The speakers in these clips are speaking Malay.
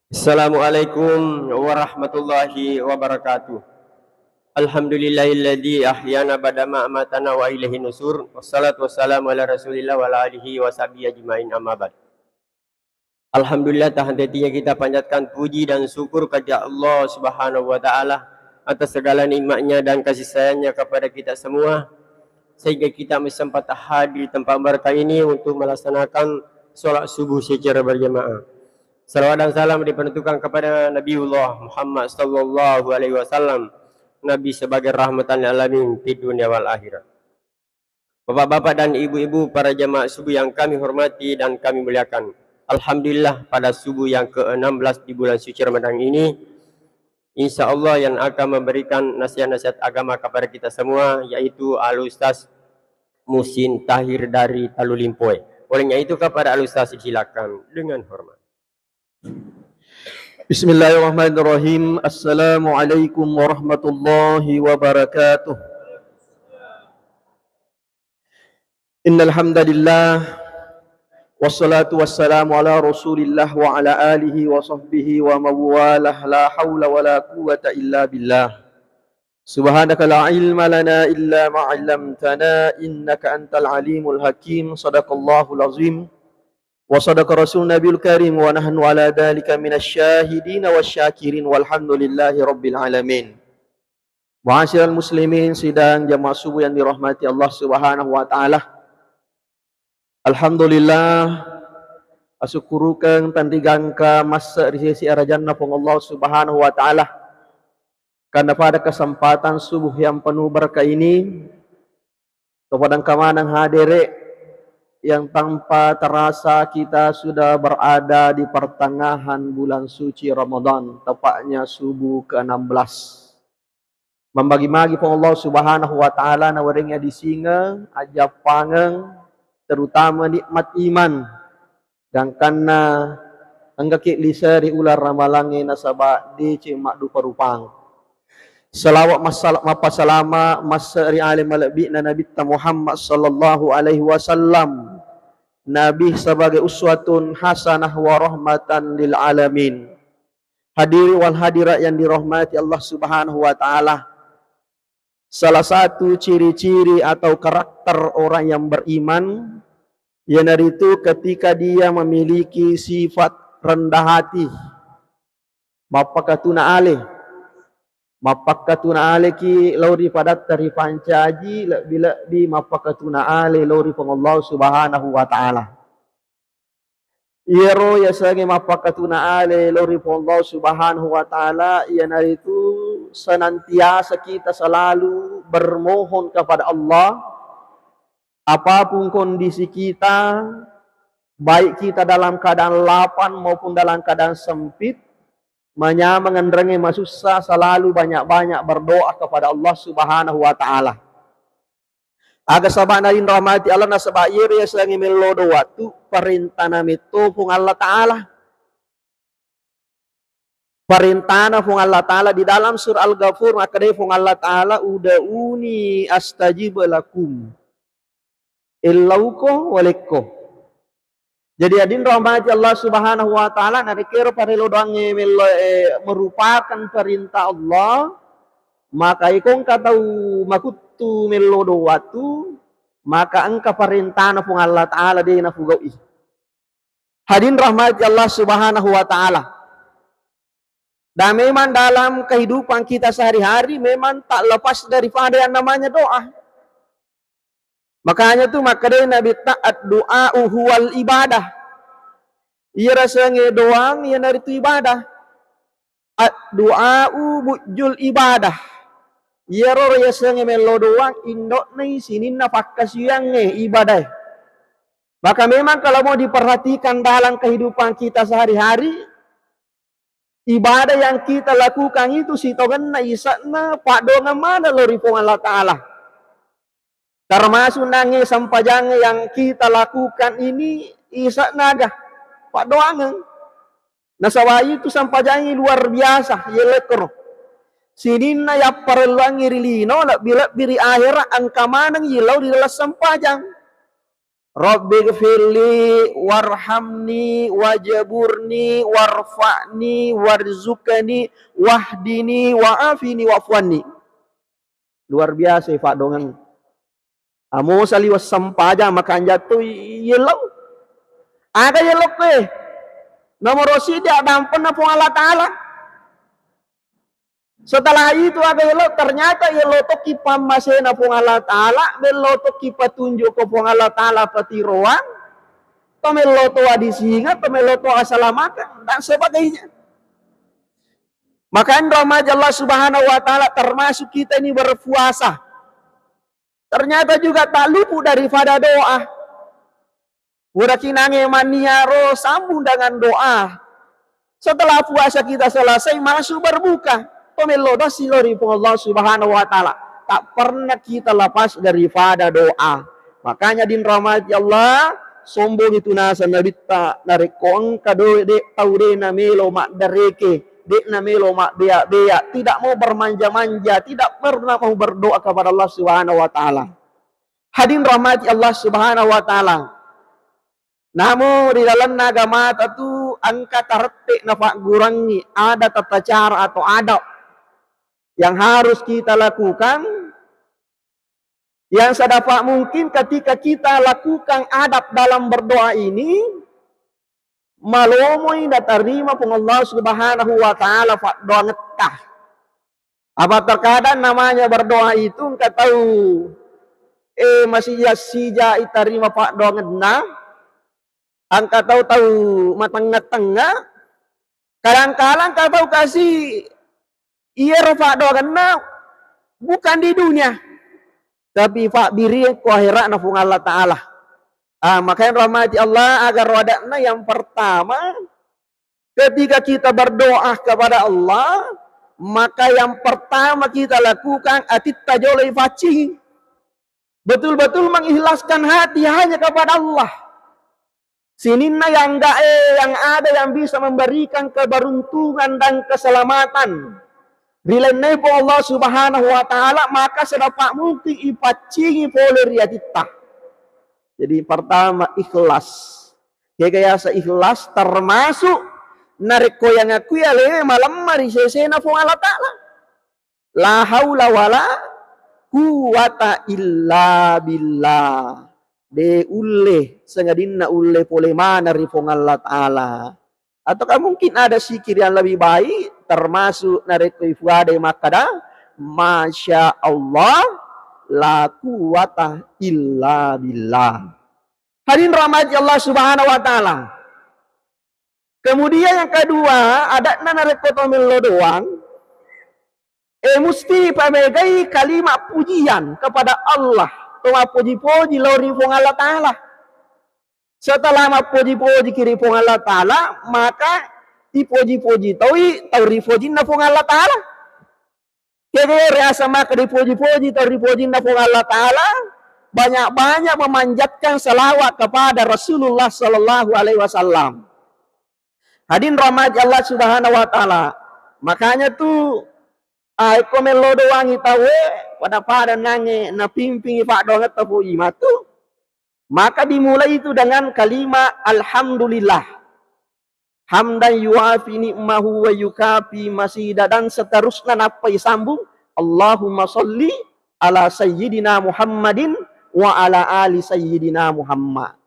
Assalamualaikum warahmatullahi wabarakatuh. Alhamdulillahilladzi ahyana ba'dama amatana wa ilaihi nusur. Wassalatu wassalamu ala Rasulillah wa ala alihi wa sahbihi ajmain, amma ba'd. Alhamdulillah, tak henti-hentinya kita panjatkan puji dan syukur kepada Allah Subhanahu wa taala atas segala nikmatnya dan kasih sayangnya kepada kita semua, sehingga kita sempat hadir di tempat berkah ini untuk melaksanakan solat subuh secara berjamaah. Salawat dan salam diperuntukkan kepada Nabiullah Muhammad sallallahu alaihi wasallam, Nabi sebagai rahmatan lil alamin di dunia wal akhirat. Bapak-bapak dan ibu-ibu para jamaah subuh yang kami hormati dan kami muliakan. Alhamdulillah, pada subuh yang ke-16 di bulan suci Ramadan ini, insyaallah yang akan memberikan nasihat-nasihat agama kepada kita semua yaitu Al-Ustaz Muhsin Tahir dari Talulimpoy. Olehnya itu kepada Al-Ustaz silakan dengan hormat. Bismillahirrahmanirrahim. Assalamualaikum warahmatullahi wabarakatuh. Innal hamdalillah wassalatu wassalamu ala Rasulillah wa ala alihi wa sahbihi wa mawalah, la haula wala quwwata illa billah. Subhanaka la ilma lana illa ma 'allamtana innaka antal alimul hakim. Shadaqallahul azim. Wa sadaqa rasul nabiyul karim wa nahnu ala dhalika minasyahidin wasyakirin walhamdulillahi rabbil alamin. Ma'asyiral muslimin sidang jamaah subuh yang dirahmati Allah Subhanahu wa taala. Alhamdulillah asyukurukeun tandigangka masa di sisi arajana pung Allah Subhanahu wa taala. Karena pada kesempatan subuh yang penuh berkah ini kepada kamanang hadire yang tanpa terasa kita sudah berada di pertengahan bulan suci Ramadan, tepatnya subuh ke-16. Membagi-bagi pun Allah Subhanahu wa taala na waringnya disinga ajab pangeng terutama nikmat iman dan karena anggakit lisari ular ramalange nasaba di cimak dupa rupang. Salawat masalama masari alim malabi na Nabi Muhammad sallallahu alaihi wasallam, Nabi sebagai uswatun hasanah wa rahmatan lil alamin. Hadiri wal hadirat yang dirahmati Allah Subhanahu wa taala, salah satu ciri-ciri atau karakter orang yang beriman yaitu ketika dia memiliki sifat rendah hati. Bapak katuna alih mapakatuna ale ki lauri padat dari pancaji bila di mapakatuna ale lauri Allah Subhanahu wa taala. Iro ya sange mapakatuna ale lauri Allah Subhanahu wa taala yana itu senantiasa kita selalu bermohon kepada Allah apapun kondisi kita, baik kita dalam keadaan lapang maupun dalam keadaan sempit, mengendarangi masusah selalu banyak-banyak berdoa kepada Allah Subhanahu wa taala. Aga sabana rin rahmati Allah na sabayir ya sangi melodo watu perintah namito pung Allah taala. Perintah pung Allah taala di dalam surah Al-Ghafur maka dai pung Allah taala udauni astajib lakum. Illauko walekko. Jadi adin rahmati Allah Subhanahu wa taala narikero parelo doange merupakan perintah Allah, maka ikong katau makutu melodo watu maka angka perintah na pung Allah taala di na fugawi. Hadin rahmati Allah Subhanahu wa taala. Dan memang dalam kehidupan kita sehari-hari memang tak lepas daripada yang namanya doa. Makanya tuh maka dari Nabi taat doa huwal ibadah. Ia rasanya doang ia dari itu ibadah. Doa bujul ibadah. Ia rasanya melo doang indok nih sini nafakas yang ibadah. Maka memang kalau mau diperhatikan dalam kehidupan kita sehari-hari, ibadah yang kita lakukan itu sitogan na isakna pak dongan mana lori pong Allah Ta'ala. Termasuk nangis sampajang yang kita lakukan ini isak naga pak doangan. Nasawai itu sampajang luar biasa ya lekor. Sidina ya perluang irilino bila biri akhirat angka manang yilau di dalam sampajang. Rabbighfirli warhamni wajburni warfa'ni warzukani wahdini wa'afini wa'fuanni. Luar biasa Pak dongan. Amo sali wasampaja makan jatuh yelau. Aga yelau ke. Nomor dia dampen na pong Allah Ta'ala. Setelah itu aga yelau ternyata yelau to kipa masena pong Allah Ta'ala, yelau to kipa tunjuk ko pong Allah Ta'ala patiroan, to yelau to adisinga, to yelau to asalamatan dan sebagainya. Maka rahmat Allah Subhanahu wa Ta'ala termasuk kita ini berpuasa. Ternyata juga tak luput daripada doa. Udah kinange maniaro sambung dengan doa. Setelah puasa kita selesai masuk berbuka. Pemelodo silori Allah Subhanahu wa Ta'ala. Tak pernah kita lepas daripada doa. Makanya din rahmati Allah, sombong itu nasa nabita narekong kado dek tau de na melo mak dareke, dek na melo mak bea-bea, tidak mau bermanja-manja, tidak pernah mau berdoa kepada Allah Subhanahu wa Ta'ala. Hadin rahmati Allah Subhanahu wa Ta'ala. Namun di dalam agama itu angka tertik nafak gurangi ada tata cara atau adab yang harus kita lakukan, yang sedapat mungkin ketika kita lakukan adab dalam berdoa ini, malomoi dan terima pun Allah Subhanahu wa Ta'ala fak doa ngetah. Apa terkadang namanya berdoa itu engkau tahu masih sija iterima pak doa ngetah, engkau tahu matengah-tengah, kadang-kadang kau tahu kasih iya rofa doa bukan di dunia, tapi fak biri ku akhirat nafung Allah Ta'ala. Makanya rahmati Allah agar wadakna yang pertama, ketika kita berdoa kepada Allah, maka yang pertama kita lakukan atit tajolai faci, betul-betul mengikhlaskan hati hanya kepada Allah. Sinina yang ada yang bisa memberikan keberuntungan dan keselamatan. Bila nepo Allah Subhanahu wa Ta'ala, maka sedapat mungkin ipacingi boleh riadita. Jadi pertama ikhlas. Kaya ikhlas termasuk narik ko yang aku ya le malam mari sesena pun Allah Ta'ala. La haula wala quwata illa billah. De ulle sengadina ulle pole mana rifong Allah Ta'ala. Ataukah mungkin ada sikir yang lebih baik, termasuk narik ifuade makada, Masya Allah, la quwata illa billah. Hadirin rahmati Allah Subhanahu wa Ta'ala. Kemudian yang kedua, ada narik kotomelo doang, mesti pamegai kalimat pujian kepada Allah. Tuma puji-puji lori fong Allah Ta'ala. Setelah mapuji-puji kiri pong Allah Ta'ala, maka dipuji-puji tau ripuji na pong Allah Ta'ala. Kaya reasa maka dipuji-puji tau ripuji na pong Allah Ta'ala, banyak-banyak memanjatkan salawat kepada Rasulullah Sallallahu Alaihi Wasallam. Hadin rahmat Allah Subhanahu Wa Ta'ala. Makanya tu ko melo doang itawe pada nange na pimping pak doang tapu imatu. Maka dimulai itu dengan kalimat Alhamdulillah. Hamdan yuafi ni'mahu wa yukafi masida dan seterusnya apa sambung. Allahumma salli ala sayyidina Muhammadin wa ala ali sayyidina Muhammad.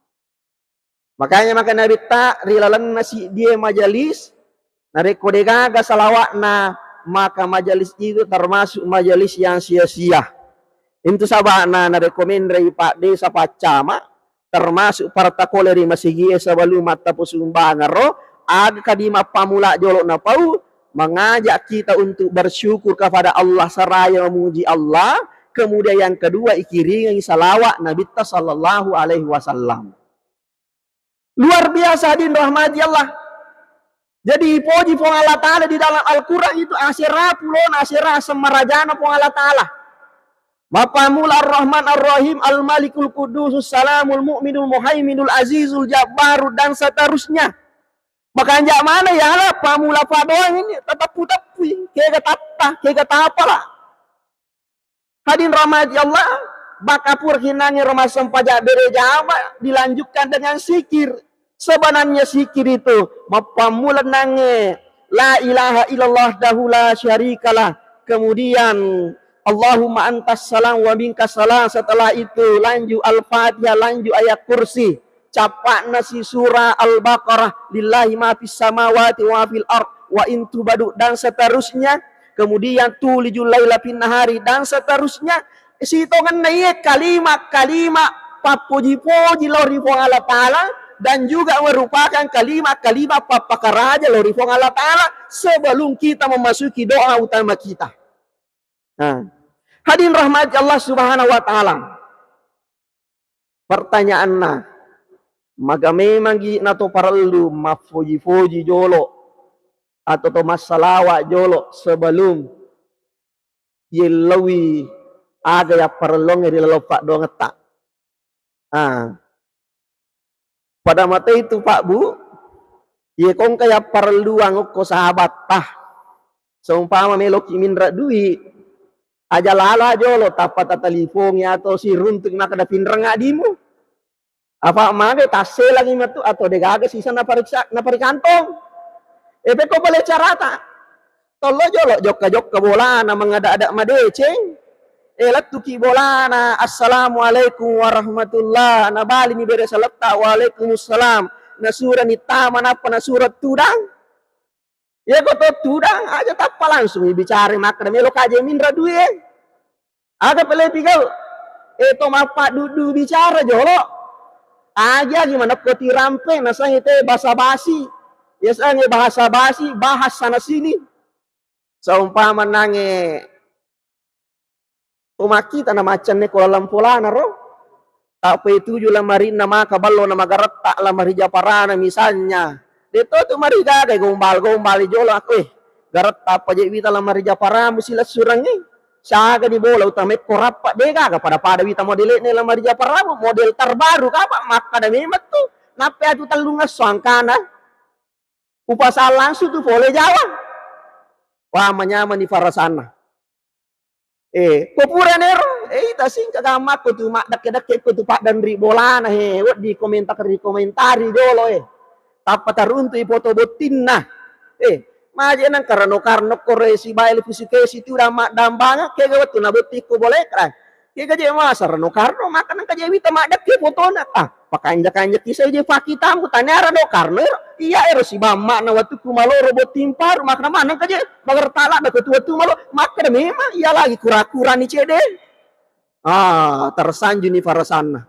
Makanya maka Nabi tak rilalan nasi dia majalis. Nareko degaga salawat na maka majalis itu termasuk majalis yang sia-sia. Itu sabana narekomendrai Pak Desa Pacama. Termasuk partakoleri masigi sebelum mata pusumbangan roh aga kadima pamula jolok na pau mengajak kita untuk bersyukur kepada Allah seraya memuji Allah. Kemudian yang kedua ikiringi salawat Nabi sallallahu alaihi wasallam. Luar biasa din rahmati Allah. Jadi puji pong Allah Ta'ala di dalam Al-Quran itu asyirah pulon asyirah semarajana pong Allah Ta'ala. Mapamul ar-Rahman ar-Rahim al-Malikul Qudusus Salamul Mu'minul Muhaiminul Azizul Jabbarud dan seterusnya. Maka anjak mana ya lah pamula padoang ini tetap putapui kaya kata apa lah. Hadin rahmati Allah bakapur hinangnya rumah sempajak berejama dilanjutkan dengan zikir. Sebenarnya zikir itu mapamulan nange la ilaha illallah dahula syarikalah. Kemudian Allahumma antas salam wa minkas salam. Setelah itu lanjut al-fatihah, lanjut ayat kursi. Capak nasi surah al-baqarah lillahi ma fis samawati wa fil ard wa in tubadu dan seterusnya. Kemudian tulijul laila fin nahari dan seterusnya. Sitongan naik kalimat-kalimat papuji-puji lori fong Allah Ta'ala dan juga merupakan kalimat-kalimat papakaraja lori fong Allah Ta'ala sebelum kita memasuki doa utama kita. Nah, hadirin rahmat Allah Subhanahu wa Ta'ala. Pertanyaannya, maka memang gina to perlu mafuji-fuji jolo atau to masalawat jolo sebelum yelawi ada yang perlu ngeri lelopak doang tak. Pada mata itu Pak Bu, ye kong kaya perlu anguk ko sahabat tah. Seumpama meloki mindra duit, aja lala jolo tapat telefongnya atau si runtuk nak ada pindra ngadimu. Apa mage tase lagi matu atau degaga sisa na pari kantong. Ebe ko boleh carata. Tolo jolo jokka bola na mangada-ada madeceng. Elat tuki bolana assalamualaikum warahmatullah na bali ni bere salata waalaikumsalam na surah ni taman apa na surat tudang ya goto tudang aja tappa langsung bicara maka melo kaje mindra duwe aga pele pigau eto mapa dudu bicara jolo aja gimana ko tirampe na sang ite bahasa basi ya sang bahasa basi bahas sana sini saumpama nange umaki tanah macan ne kola lampolana ro tapi itu jula marina maka ballo na magarata la marija parana misalnya deto tu mari gaga gombal jolo aku garata pa je wita la marija parana sila surangi saga di bola utama korapa dega pada wita model ne la marija parana model terbaru apa maka da memat tu nape atu talunga sangkana upasal langsung tu boleh jawa wah menyaman di farasana popura nero, tasing kagama ko tu mak dak ko tu pak dan ri bolana wad di komentari dolo Tapat taruntu ipoto botinna. Maje nang karano koresi baile pusikesi tu mak dambanga kega watu na botiku boleh kra. Kega je masa rano karno maka nang kaje wita mak dak fotona. Pakanja kisah je pakitamu tanyara do karno iya si bamma na watu kumaloro botimpar makna mana kaje bagar tala da ketua malo maka memang iya lagi kura-kura ni cede. Tersanju ni farasana.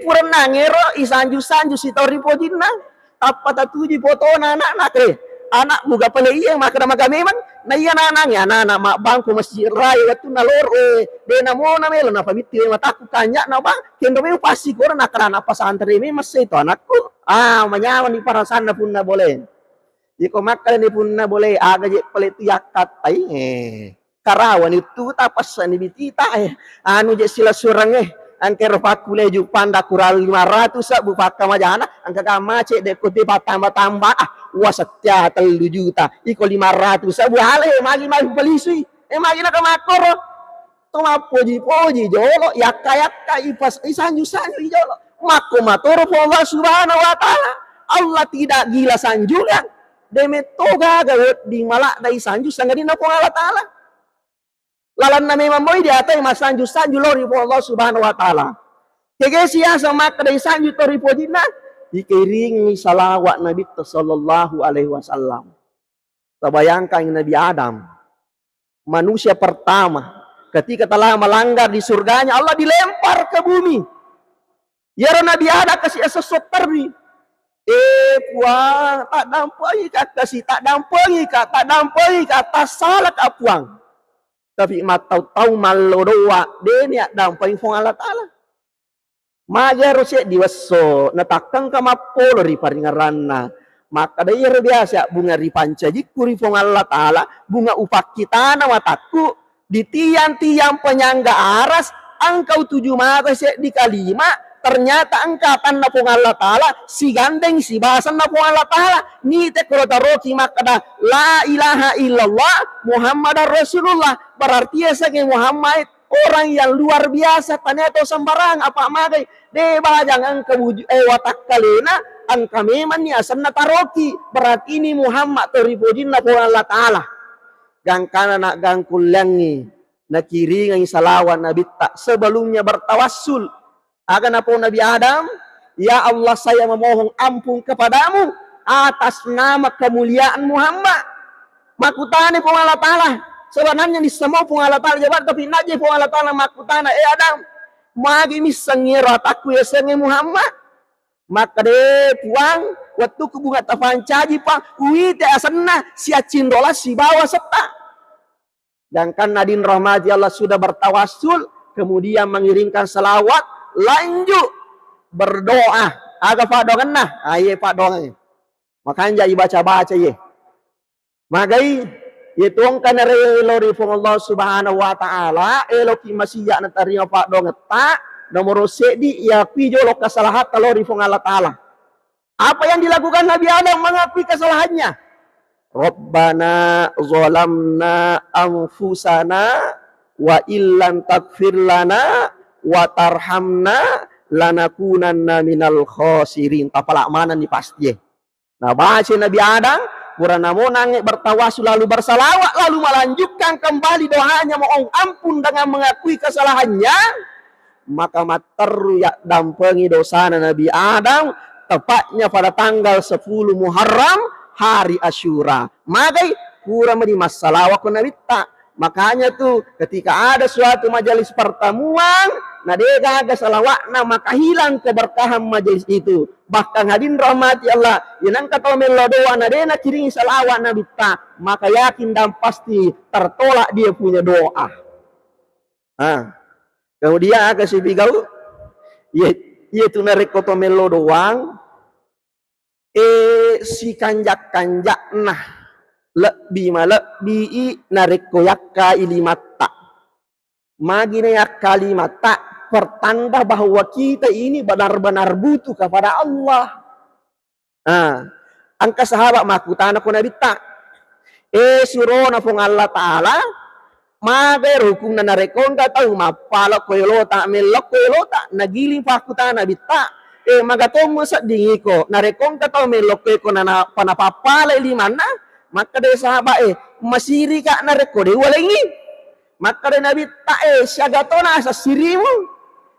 Puran nangero isanju si tori podina. Apa tatuji fotona anak anak buka pale iya maka memang na iya nanangnya anak mak bangku masjid raya watu nalor de namona melo na pamiti mataku tanya na bang kendo me pasti ko na karana pasantren me mas itu anakku manyawan ni parasana pun na boleh iko makal ni pun na boleh aga je pale tu yakat ai karawan itu tapasan ni bitita anu je sila surang angker pakule ju panda kural 500 bu pakka majana angka kama cek de kote tambah wasatya 3 juta iko 500 bu hale magi pelisui magi na kamakoro toma poji jolo yakka ipas isanju jolo mako matoro po Allah Subhanahu wa Ta'ala Allah tidak gila sanjulan deme toga gawet di malak dai sanju sangadina po Allah Ta'ala lalan na memang boy di atay masanju lori po Allah Subhanahu wa Ta'ala. Kaya siya sa makadai sanju tori po dina, ikiringi salawat Nabi sallallahu alaihi wasallam. Tabayangkan Nabi Adam, manusia pertama, ketika telah melanggar di surganya, Allah dilempar ke bumi. Ya Nabi Adam kasih sesot terbi. Puang, tak dampai kasih, tak dampai kata salah kapuang. Tapi matau malo doa deni adam paling fong Allah Ta'ala. Maja rose diwaso natakang kamapolo ri paringaranna. Maka daya biasa bunga ri pancajiku ri fong Allah Ta'ala. Bunga upak kita na mataku. Di tiang-tiang penyangga aras. Angkau 7 mata di kalima. Ternyata angkatan na pong Allah Ta'ala. Si gandeng si bahasan na pong Allah Ta'ala. Nite kurotaroki makada. La ilaha illallah Muhammad Rasulullah. Berarti ya sa Muhammad orang yang luar biasa tanya atau sembarang apa magai de bajang ang kebuju watak kalena ang kami man ni asan na taroki berarti ini Muhammad toripojin na po Allah Ta'ala gang kana na gang kulangi na kiri ng salawan na bitta sebelumnya bertawassul aga na po Nabi Adam, ya Allah saya memohon ampun kepadamu atas nama kemuliaan Muhammad makutane po Allah Ta'ala sebenarnya di semua pun Allah Ta'ala jabat tapi naje pun Allah Ta'ala makutana Adam magi misangira aku ya sange Muhammad maka de puang waktu kubunga tafancaji pa uite asanna si acindola si bawa serta dan kan nadin rahmati Allah sudah bertawassul kemudian mengirimkan salawat lanjut berdoa agak padongan nah aye padongan makanya baca-baca ye magai Yaitu kan relori pun Allah Subhanahu Wa Taala eloki masih na tariya pak dong ta nomor sedi ya pijolo kesalahan telori pun Allah Taala. Apa yang dilakukan Nabi Adam mengakui kesalahannya? Rabbana zalamna anfusana wa illam taghfir lana wa tarhamna lanakunanna minal khasirin. Tapalak mana nih pasti. Nah baca Nabi Adam Kurana mau nangis bertawasul lalu bersalawat lalu melanjutkan kembali doanya mohon ampun dengan mengakui kesalahannya maka materu ya dampengi dosa Nabi Adam tepatnya pada tanggal 10 Muharram hari Asyura magai kurang di masalah waktu Nabi tak makanya tuh ketika ada suatu majelis pertemuan nah dia gagal salawatna maka hilang keberkahan majelis itu bahkan hadin rahmati Allah yang kata melo doa nah dia nak kiringi salawat Nabi ta maka yakin dan pasti tertolak dia punya doa kemudian kasih bigau yaitu narik koto melo doang si kanjak nah lebih narik koyakka ilimata magina yak kalimata pertanda bahwa kita ini benar-benar butuh kepada Allah. Angka sahabat makutana ko Nabi ta. Surona pong Allah Ta'ala mabe rukung na narekon ka tau mapala ko yolota melok ko yolota nagiling pakutana Nabi ta. Magatong mo sa dingi ko narekon ka tau melok ko na panapapala limana maka de sahabat masiri ka narekode walengi maka de Nabi ta siagatona sa sirimu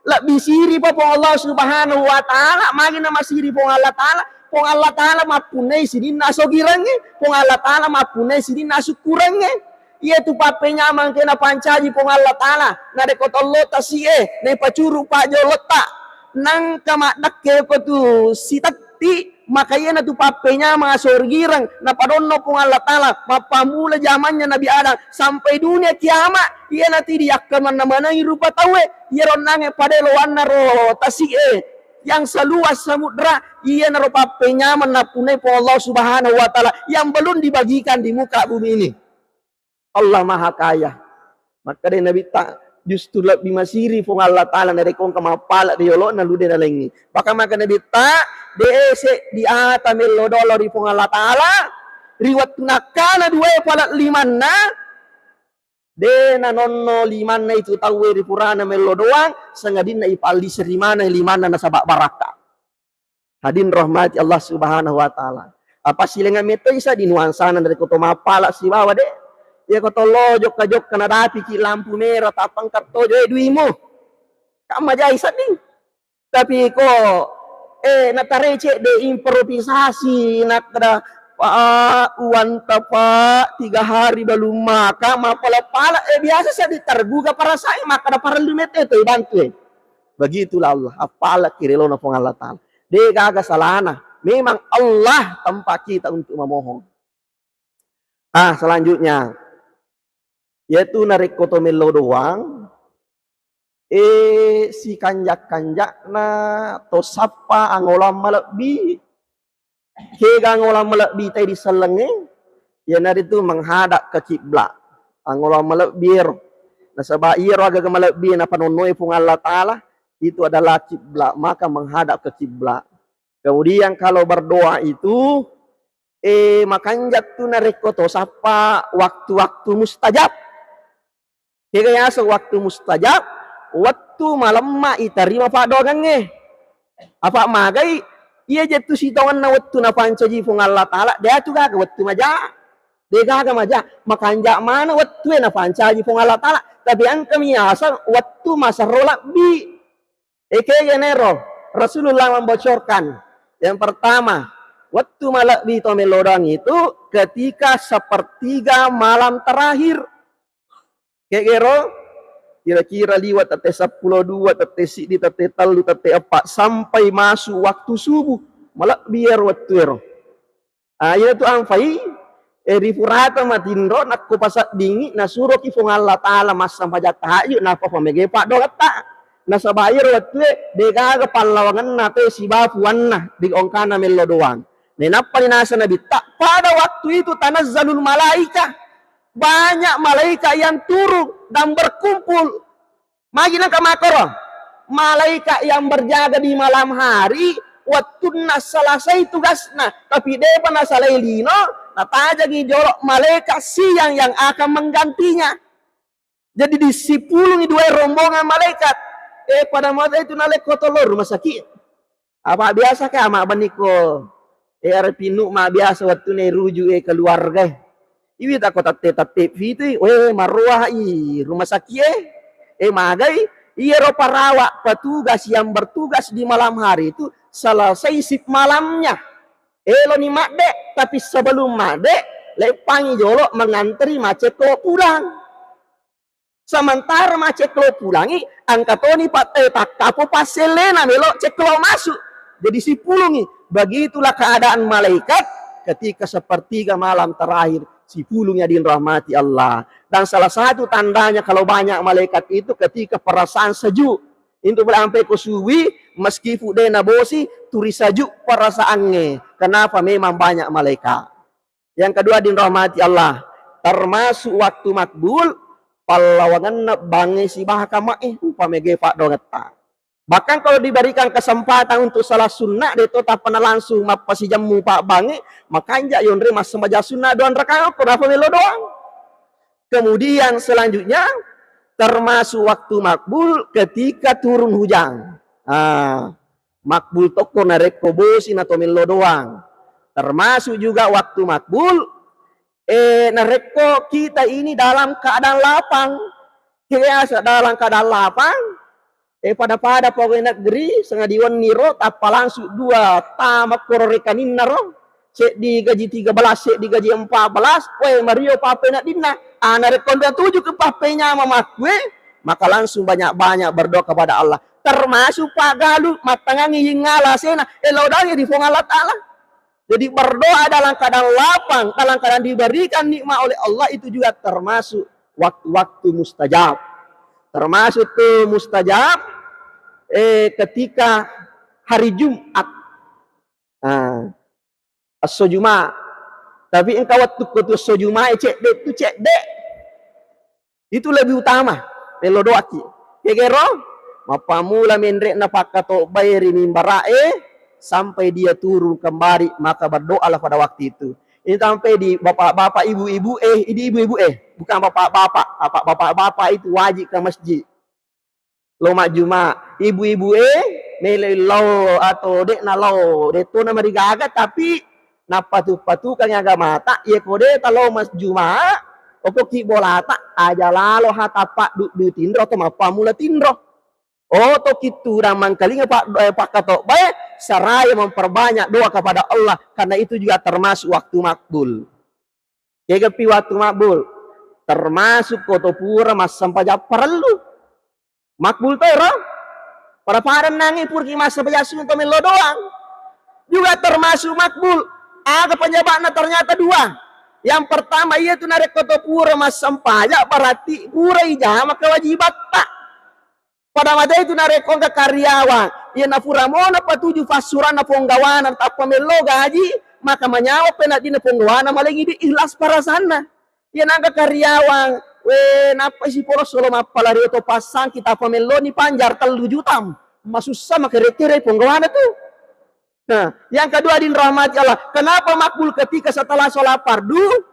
lebih siri po Allah Subhanahu Wa Ta'ala magi na masiri po Allah Ta'ala mapunay sini nasogirange po Allah Ta'ala mapunay sini nasukurange iya tu papenya mang kena pancaji po Allah Ta'ala na dekot Allah tasie na pacuru pa jolota nang kamadak ke ko tu sitati makanya na tu papenya mga sorgirang na padonno po Allah Ta'ala mapamula zamannya Nabi Adam sampai dunia kiamat iya nanti diakkan mana-mana rupa tawe iya ronange padelo warna ro tasi yang seluas samudra iya naro papenya menapunai po Allah Subhanahu Wa Ta'ala yang belum dibagikan di muka bumi ini Allah Maha Kaya maka de Nabi tak justru lebih masiri po Allah Ta'ala dari kong kamapala di yolo na lude na lengi maka Nabi tak dese di atamil lodolo di po Allah Ta'ala riwat nakana dua palat limanna de na nonno limanna itu tahu di purana melo doang sengadin na ipaldi serimana limana na sabak baraka hadin rahmati Allah Subhanahu Wa Ta'ala apa silengan meto isa di nuansana dari koto mapala si bawa de ya koto lojok kajok kana dapi ki lampu merah tapang karto jo duimo kama jai sading tapi ko natarece de improvisasi nak kada uwan tapa 3 hari belum maka mapala-pala biasa saya diterguga para saya maka ada para lumet itu bantu begitulah Allah apala kirelo na pong Allah Ta'ala de gaga salana memang Allah tempat kita untuk memohon selanjutnya yaitu narik koto melo doang si kanjak-kanjak na to sapa angolam malebi kega ngolam melebih tadi selenge ya nari itu menghadap ke kiblat ngolam melebih nasaba iya raga ke melebih na panonoi pung Allah Ta'ala itu adalah kiblat maka menghadap ke kiblat kemudian kalau berdoa itu makanjak tu nareko to sapa waktu-waktu mustajab Kaya sa waktu mustajab, waktu malam ma itarima padogange. Apa magay, iya jatuh sitawan na waktu na pancaji pung Allah Ta'ala, dia tu gaga waktu maja. Dia gaga maja, makanja mana waktu na pancaji pung Allah Ta'ala. Tapi ang kami asa, waktu masa rolak bi. Kaya nero, Rasulullah membocorkan. Yang pertama, waktu malakbi tomelodang itu ketika sepertiga malam terakhir. Kegero, kira-kira liwat tete 12, tete sidi, tete talu, tete 4, sampai masuk waktu subuh. Malakbi waktu ero. Ayo tu amfai, rifurata matindro, nakko pasat dingi, nasuro kifong Allah Ta'ala mas sampai jatah, yuk napa pamege pak dolata. Nasa bayar waktu dega palawangan nato si bapuan na di ongkana melo doang. Nenapa ni nasa nabi tak pada waktu itu tanazzalul malaika, banyak malaikat yang turun dan berkumpul. Magi nang kamakoro, malaikat yang berjaga di malam hari waktu na selesai tugasna, tapi depa na salailino natajagi jorok malaikat siang yang akan menggantinya. Jadi disipulungi dua rombongan malaikat. Pada masa itu nalek kotolor rumah sakit. Apa biasa kah mak baniko? Arpinu mak biasa waktu ne ruju keluarga. Iwi tak kota tate itu, maruah rumah sakit magai iya ro parawak petugas yang bertugas di malam hari itu selesai sip malamnya. Lo ni mak dek, tapi sebelum mak dek lepangi jolok mengantri macet kok pulang. Sementara macet lo pulangi, angkatoni tak kapo paselena melok cek lo masuk. Jadi si pulungi. Begitulah keadaan malaikat ketika sepertiga malam terakhir. Si pulungnya dirahmati Allah. Dan salah satu tandanya kalau banyak malaikat itu ketika perasaan sejuk. Itu sampai kusuwi, meskipun dena bosi, turi sejuk perasaannya. Kenapa? Memang banyak malaikat. Yang kedua dirahmati Allah. Termasuk waktu makbul, palawangan na bangi si bahakama upamege pak dogeta. Bahkan kalau diberikan kesempatan untuk salah sunnah deto tak pernah langsung mapasi jamu pak bangi, makanya yonre mas sembaja sunnah doan rakaat kenapa melo doang. Kemudian selanjutnya termasuk waktu makbul ketika turun hujan. Makbul toko nareko bosin atau melo doang. Termasuk juga waktu makbul nareko kita ini dalam keadaan lapang. Kiasa dalam keadaan lapang. Pada pokoknya negeri sengadiwan niro tapa langsung dua tamak kororekanin naro. Cek di gaji 13, cek di gaji 14. Mario pape nak dinna. Nareko 7 ke papenya mamak gue. Maka langsung banyak-banyak berdoa kepada Allah. Termasuk pagalu matangangi ngala sena. Elodanya di Allah Ta'ala. Jadi berdoa dalam keadaan lapang, dalam keadaan diberikan nikmat oleh Allah itu juga termasuk waktu-waktu mustajab. Termasuk tuh mustajab ketika hari Jumat. As-Sujuma. Tapi engkau waktu kutu Sujuma cek dek. Itu lebih utama. Melo doa ki. Kegero mapamula mendrek na pakato bayri mimbarae sampai dia turun kembali, maka berdoalah pada waktu itu. Ini sampai di bapak-bapak, ibu-ibu, bukan bapak-bapak itu wajib ke masjid. Lo mak Jumat, ibu-ibu nilai lo atau dek na lo, deto na marigaga tapi napatu-patukan yang agak mata, ya kode talo mas Jumat, opo ki bolata aja lalo hatapak du tindro atau mapamula tindro. Oh to kitu ramang kalinya pak katok baik saraya memperbanyak doa kepada Allah karena itu juga termasuk waktu makbul. Kegepi waktu makbul termasuk kotopura mas sampai perlu makbul tero pada nangi purki mas sampai untuk melo doang juga termasuk makbul. Ada penyebabnya ternyata dua. Yang pertama yaitu narek kotopura mas sampai berarti pura ijama kewajiban tak. Pada mata itu narekon ke karyawan. Ia nafura mona patuju fasuran na ponggawanan tak pamelo gaji. Maka menyawa penat di ponggawanan malengi di ikhlas para sana. Ia nangka karyawan. Napa si poros solo mapalari atau pasang kita pamelo ni panjar 3 juta. Masusah makeretire ponggawanan tu. Nah, yang kedua din rahmati Allah. Kenapa makbul ketika setelah sholat fardu?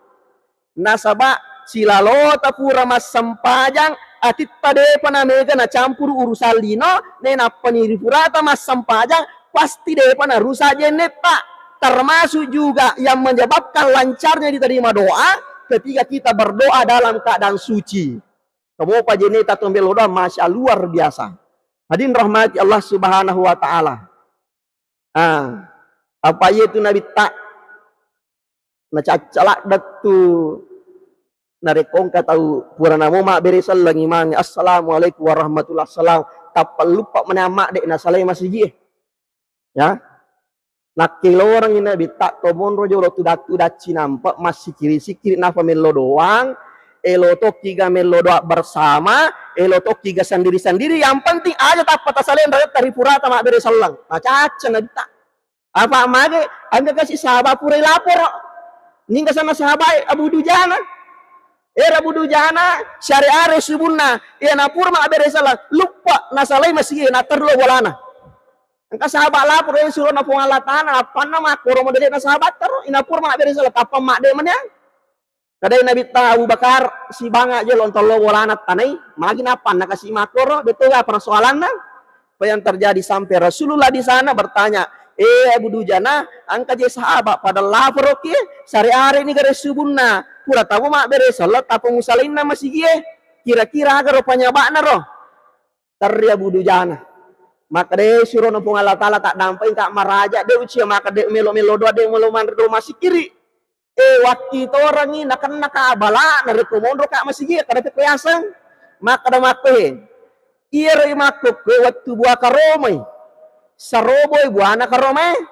Nasabah silalota pura mas sempajang atit pade panamega na campur urusan lino nena paniri purata mas sampajang pasti depa na rusa jeneta, termasuk juga yang menyebabkan lancarnya diterima doa ketika kita berdoa dalam keadaan suci. Kamu Pak Jeneta tombel doa masya luar biasa. Hadirin rahmati Allah Subhanahu wa taala. Apa itu Nabi tak na cacalak datu narekong tahu purana mo mak beresal lagi mang assalamualaikum warahmatullahi wasallam tapal lupa menamak dek na salai masih ya nakilo orang ini bitak tomon rojo lo tudat cinampak masih kiri nafa melo doang elo toki ga melo doa bersama elo toki ga sendiri yang penting aja tak patah salen dari purata mak beresal lang caca na bitak apa mage anga kasih sahabat pura lapor Ningka sama sahabat Abu Dujana. Abu Dujana syariah resubunna. Napur mak beresalah. Lupa nasalai masih na terlo bolana. Angka sahabat lapor suruh na pengalatan apa nama koro model na sahabat ter inapur mak beresalah apa mak de mana. Kadai Nabi Abu Bakar si banga je lontol lo bolana tanai magin apa nak kasih makoro betul apa persoalannya. Apa yang terjadi sampai Rasulullah di sana bertanya, Abu Dujana, angka je sahabat pada lapor oke, syariah ini gara subunna, pura tahu mak beresalah, tapi musalin nama si gie, kira-kira agar rupanya bakna roh, teri Abu Dujana, maka deh suruh nampung Allah Taala tak dampai tak maraja, deh ucia maka deh melo doa deh melo mandro masih kiri, waktu itu orang ini nak abala, nari komondo kak masih gie, kada pekeasan, maka dah mape, iya makuk ke waktu buah karomai. Saroboy buana karome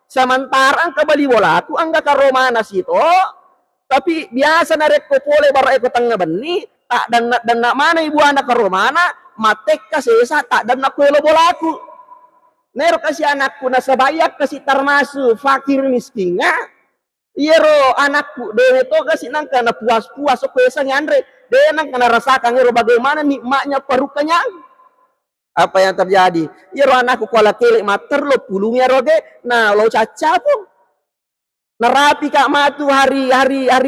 sementara angka bali bola aku angga karomana sito tapi biasa narek ko pole baru eko tengah beni tak dan nak mana ibu anak karomana matek kasesa tak dan nak kuelo bola aku nero kasih anakku na sabayak kasih termasuk fakir miskinnya iro anakku deh itu kasih nangka na puas kuesa ngandre deh nangka na rasakan iro bagaimana nikmatnya perukanya. Apa yang terjadi? Ya roh anakku kuala kelek mater lo pulungnya roge, nah lo caca pun. Nerapi kak matu hari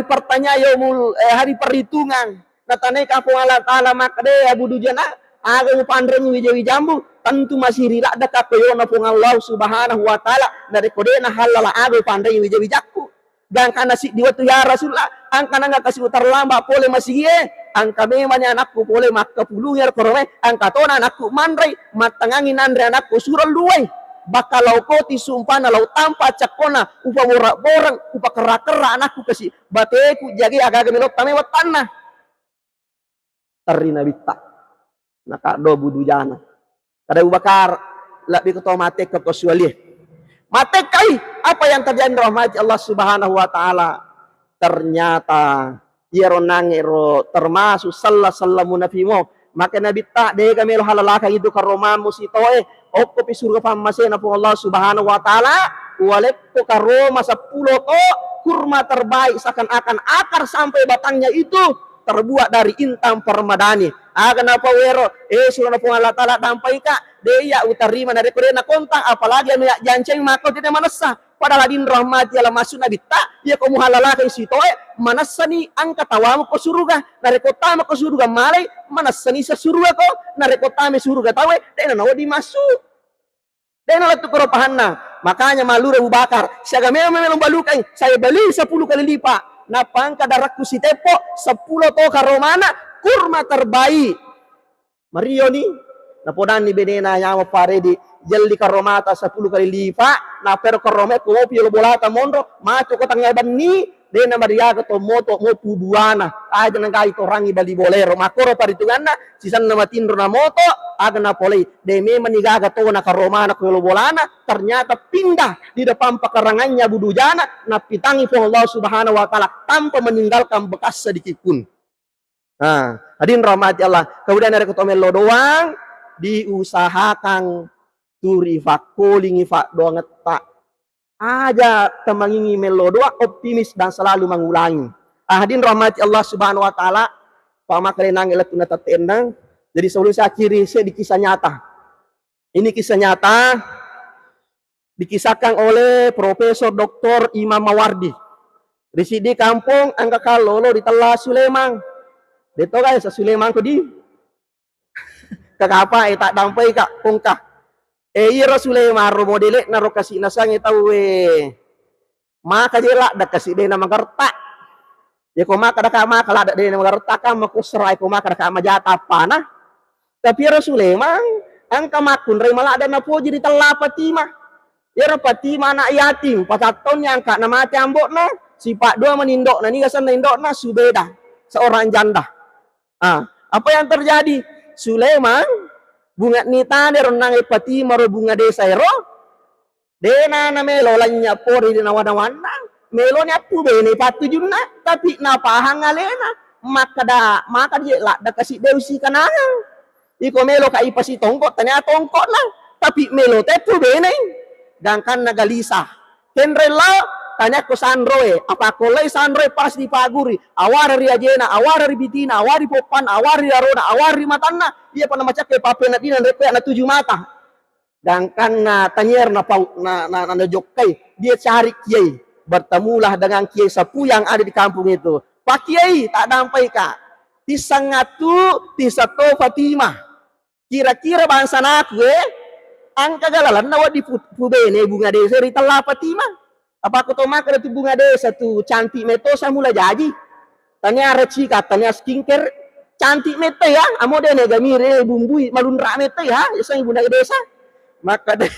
pertanyaan hari perhitungan. Nah tanai kampung Allah Taala makde Abu Dujana aga upandreng wijawi jambu tentu masih rilak dak kapeyona pung Allah Subhanahu wa taala dari kodena halala aga upandreng wijawi jakku. Dan karena si di waktu ya Rasulullah angka nangga kasih utar lamba pole masih ye angka memangnya anakku pole mak pulungnya korome angka tona anakku mandrai matangangin andre anakku surah luai bakalau koti sumpana lau tanpa cakona upa borang upa kera anakku kasih bateku jadi agak melot tamewat tanah terina bitta naka do budujana kada Bakar lebih ketua mate ke kosuali mate kai apa yang terjadi rahmat Allah Subhanahu wa taala ternyata iro nangiro termasuk sallamu nafimo maka nabi tak de gamelo halalaka itu karomamu sitoe okko pi surga pamasena po Allah Subhanahu wa taala walekko karoma 10 to kurma terbaik seakan-akan akar sampai batangnya itu terbuat dari intan permadani akan apa wero surga po Allah taala dampai ka deya utarima dari korena kontak apalagi anu janceng mako tidak manasa padahal adin rahmati ala masuk nabi tak ya kamu halalaka sitoe manasani angka tawamu ko surga nare kota ko surga malai manasani sa surga ko nare kota me surga tawe dena nawo di masuk dena latu koropahanna makanya malu Abu Bakar siaga memang balukai saya beli 10 kali lipat napangka darakku si tepo 10 to karomana kurma terbaik Mario ni napodan ni benena nyawa paredi jelli karomata 10 kali lipat na per karome ko pio bolata mondro maco ko tangya banni dena maria to moto mo pubuana aja nang kai to rangi bali bolero makoro paritunganna sisan na matindro na moto aga na polei de me manigaga to na karomana ko bolana ternyata pindah di depan pekarangannya budujana na pitangi po Allah Subhanahu wa taala tanpa meninggalkan bekas sedikit pun. Nah, hadirin rahmati Allah, kemudian ada ketomelo doang diusahakan turi fakolingi fak doang tak aja temangingi melodoa optimis dan selalu mengulangi. Hadirin rahmati Allah Subhanahu wa taala, pamakalenang elatuna tatendang. Jadi solusi akhiri saya di kisah nyata. Ini kisah nyata dikisahkan oleh Profesor Dr. Imam Mawardi. Risidi kampung angka kalolo di Telah Sulaiman. Deto guys Sulaiman ko di kakapa tak dampai kak pungkah iya Sulaiman ro modele naro kasih nasang tahu maka jelak dak kasih de nama gerta ya ko maka dak maka la dak de nama gerta kam ko serai ko maka dak majata panah tapi Sulaiman angka makun re mala ada napoji di telapati mah ya Fatimah anak yatim 4 tahun yang kak nama mati ambokna sifat dua menindok ni gasan nindokna Subeda seorang janda. Apa yang terjadi? Sulaiman bunga nita de renang Fatimah ro bunga desa ro dena na melo lanya pori di nawana-wana melo nya pu bene patu junna tapi napa hangalena maka dia lah da kasih deusi kanang iko melo kai pasi tongkot tanya tongkot lah tapi melo te pu bene dangkan nagalisa henrela tanya ko sanroe apa kolai sanroe pas di paguri awar ri ajena awar ri bitina awar ri popan awar ri arona awar ri matanna iya pana macak ke papena dina repe na 7 mata dangkan na tanyer na pau na jokai dia cari kiai bertemulah dengan kiai sepuh yang ada di kampung itu Pak Kiai tak dampai kak tisangatu tisato Fatimah kira-kira bangsa naku angka galalan nawa di pubene bunga desa ri tala Fatimah apa aku tahu maka itu bunga desa tuh cantik metosa mulai jadi tanya reci katanya skincare cantik mete ya amo de nega mire bumbui malunra mete ya sang bunga desa maka deh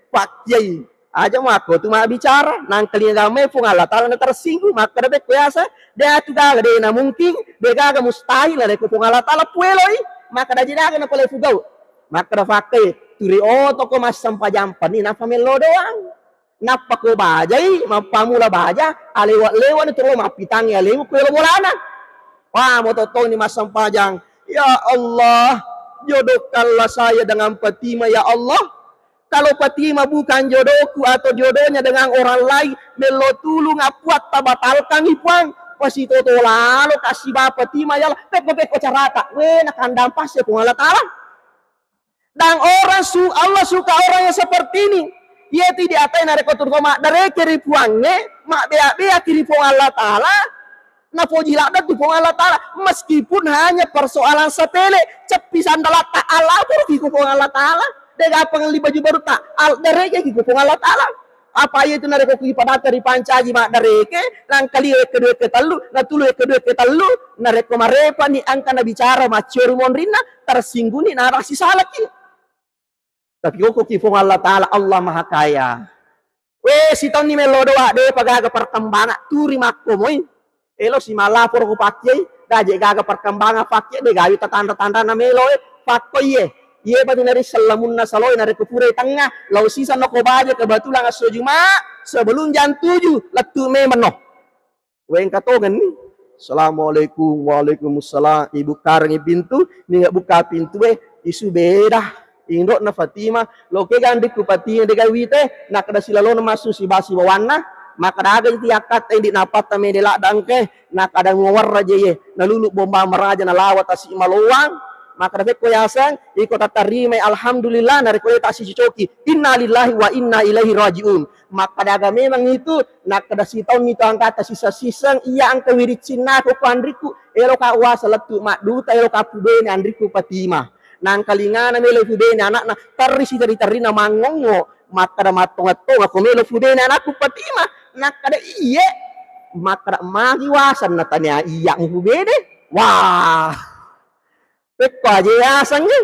Pak Kiai aja mako tuh mah bicara nang kelinga pun Allah taala tersinggung maka deh biasa dia tu gaga de na mungkin de gaga mustahil ada pun Allah taala pueloi maka dah jadi na pole fugau maka dah pakai turi toko mas sampajampan ni napa melo doang napa ko bajai mapamula baja alewat-lewat itu lo mapitang ya lewu ko bolana wah mau toto ni mas sampajang ya Allah jodohkanlah saya dengan Fatimah ya Allah kalau Fatimah bukan jodohku atau jodohnya dengan orang lain melo tulung apuat tabatalkan ipuang pasti toto lalu kasih bapak Fatimah ya Allah peko carata nak kandang pas ya Allah taala dan Allah suka orang yang seperti ini ia tidak atai na rekotur koma dari kiri puangnya mak bea kiri puang Allah taala na poji lakda tu puang Allah taala meskipun hanya persoalan sepele cepi sandalat tak Allah pun puang Allah taala dega pengali baju baru tak dari ke puang Allah taala apa itu na rekotur pada dari pancaji mak dari ke lang kali kedua ketalu na tulu kedua ketalu na rekomarepa ni angka na bicara macur monrina tersinggung ni narasi salah ki tapi kok kifung Allah taala Allah maha kaya si tahun ni melo doa de pagaga perkembangan turi makko moy elo si malapor ko pakai daje gaga perkembangan pakai de gawi tanda-tanda na melo pakko ye batu nari selamun na saloy nari kupure tengah lau sisa no ko baje kebetulan asojuma sebelum jam 7 letu me menoh wen katogen ni Assalamualaikum waalaikumsalam ibu karengi pintu ni enggak buka pintu isu beda indok na Fatimah loke gandik ku Fatimah de gawite nak kada silalo na masu si basi bawana maka daga ti akat di napat tame de ladangke nak ada ngawar raja ye nalulu bomba meraja na lawat asi maluang maka dapat koyasan iko tatarime alhamdulillah nari koy ta si coki innalillahi wa inna ilaihi rajiun maka daga memang itu nak kada si taun itu angkata sisa-sisang iya angka wirit sinna ko andriku elo ka wasa letu mak duta elo ka pubene andriku Fatimah nang kalingana melo fudene anak na tarisi dari tarina mangongo maka da matonga-tonga ko melo fudene anakku Fatimah nak kada iye maka magi wasan na tanya iya fudene wah pekko aja ya sangnya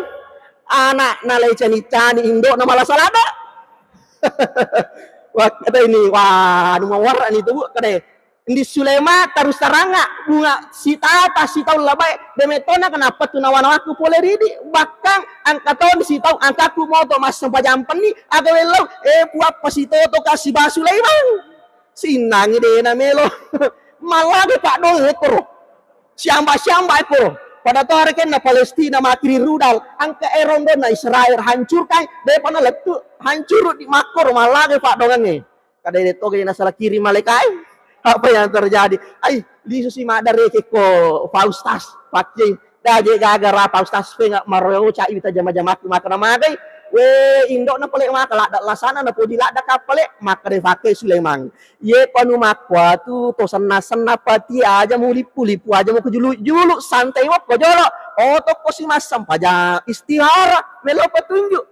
anak na lay cani indo na malasalada wah kata ini wah numawara ni tuh kada Indi Sulema terus teranga bunga sita tahun labai demetona kenapa tu nawan aku boleh ridi bahkan angka tahun si tahu angkaku mau to mas sampajampan ni aga welo buat pasito to kasih basu Sulaiman sinangi de na melo malah de pak do ekor siamba ekor pada tahun kan na Palestina makiri rudal angka erondo na Israel hancurkan de pana letu hancur di makor malah de pak dongange kada de to na salah kiri malaikai apa yang terjadi? Lisu si madare ko Faustas pakai daje gagara Faustas pe nggak mareo cai kita jama-jama maka namagai we indok na pale maka la lasana na podi la da kapale maka de pakai Sulaiman ye panu makwa tu to senna pati aja mau lipu aja mau kejulu santai wak kojolo toko si mas sampajang istihara melo petunjuk.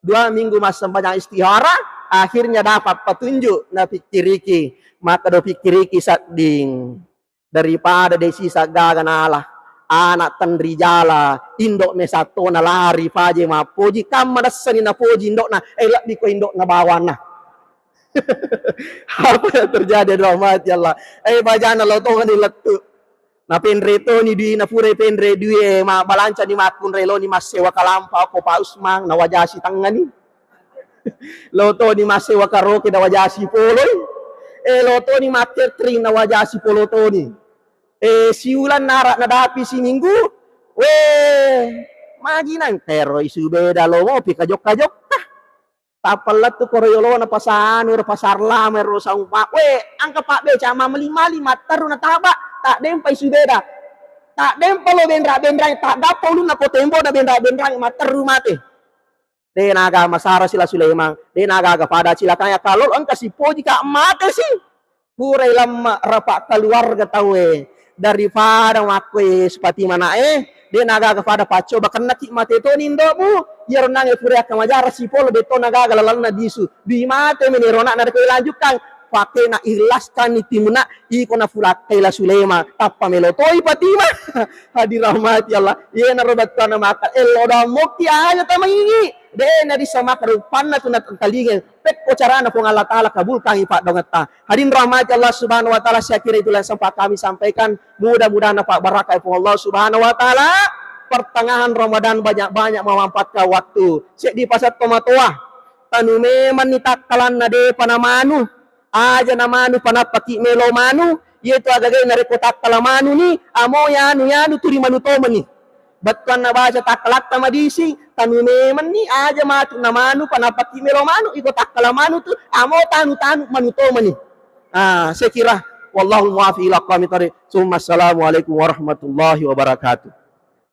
2 minggu mas sampajang istihara, akhirnya dapat petunjuk na pikiriki. Maka do pikiriki sading daripada desi sagagan Allah anak tandri jala indok me sato na lari paje ma poji kam madasani na poji indok na elak di ko indok na bawan na. Apa yang terjadi rahmat Allah bajana lo to ni letu na penre to ni di na pure penre duwe ma balanca ni makun relo ni mas sewa kalampa ko pa usmang na wajasi tangani. Loto ni mas sewa karaoke na wajasi poloy. Loto ni mater tring na wajasi polo to ni. Siulan narak na dapi si minggu. Maginang pero isu beda lo mo pikajok-kajok ta. Tapalat tu koroyolo na pasanur pasar lama rosa umpa. Angka pak be cama mali-mali mataru na taba. Tak dempa isu beda. Tak dempa lo bendra-bendra tak dapat lu na potembo na bendra-bendra mataru mate. Denaga masara sila Sulaiman, denaga pada sila kaya kalau angka si poji ka mate sih. Purai lama rapak keluarga tahu daripada wakwe sepati mana denaga kepada paco bahkan nakik mate to nindo bu yer nang purai ka majara si polo beto naga galalan na disu di mate menirona na ko lanjutkan pakai na ikhlaskan ni timuna iko na fulak kaila Sulaiman tappa melotoi patima hadir rahmat ya Allah ye na robat kana maka eloda moki aja tamangi na di sama karupan na tunat kalingen pek ko carana po Allah taala kabulkan ipak dongata hadin rahmat Allah subhanahu wa taala saya kira itulah sempat kami sampaikan mudah-mudahan Pak barakah po Allah subhanahu wa taala pertengahan Ramadan banyak-banyak memanfaatkan waktu sik di pasar tomatoa tanu meman ni takalan na de panamanu aja namanu panapaki melo manu yeto agagay na rekotak kalamanu ni amo yanu turi manutoman ni batkan na baca takalak tamadisi tanumeman ni aja matu namanu panapaki melo manu ikotak kalamanu tu amo tanu manutoman ni saya kira wallahu muwaffiq ila aqwamit thoriq. Assalamualaikum warahmatullahi wabarakatuh.